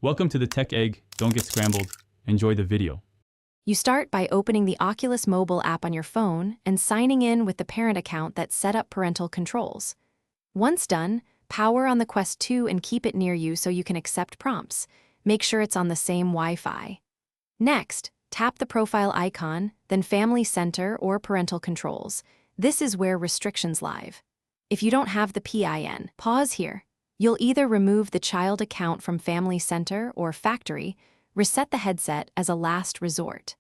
Welcome to the Tech Egg. Don't get scrambled. Enjoy the video. You start by opening the Oculus mobile app on your phone and signing in with the parent account that set up parental controls. Once done, power on the Quest 2 and keep it near you so you can accept prompts. Make sure it's on the same Wi-Fi. Next, tap the profile icon, then Family Center or Parental Controls. This is where restrictions live. If you don't have the PIN, pause here. You'll either remove the child account from Family Center or Factory, reset the headset as a last resort.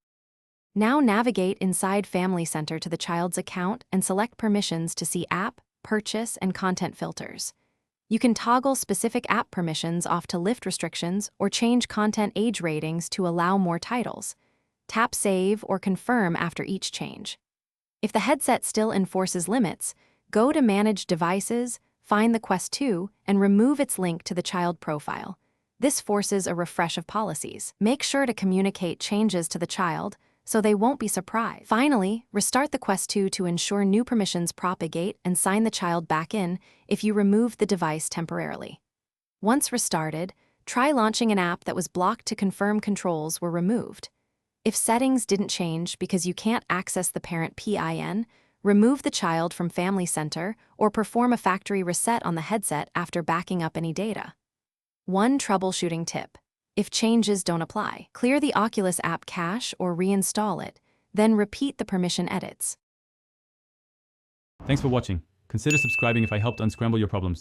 Now navigate inside Family Center to the child's account and select permissions to see app, purchase, and content filters. You can toggle specific app permissions off to lift restrictions or change content age ratings to allow more titles. Tap Save or Confirm after each change. If the headset still enforces limits, go to Manage Devices, find the Quest 2, and remove its link to the child profile. This forces a refresh of policies. Make sure to communicate changes to the child so they won't be surprised. Finally, restart the Quest 2 to ensure new permissions propagate and sign the child back in if you remove the device temporarily. Once restarted, try launching an app that was blocked to confirm controls were removed. If settings didn't change because you can't access the parent PIN, remove the child from Family Center or perform a factory reset on the headset after backing up any data. One troubleshooting tip. If changes don't apply, clear the Oculus app cache or reinstall it, then repeat the permission edits. Thanks for watching. Consider subscribing if I helped unscramble your problems.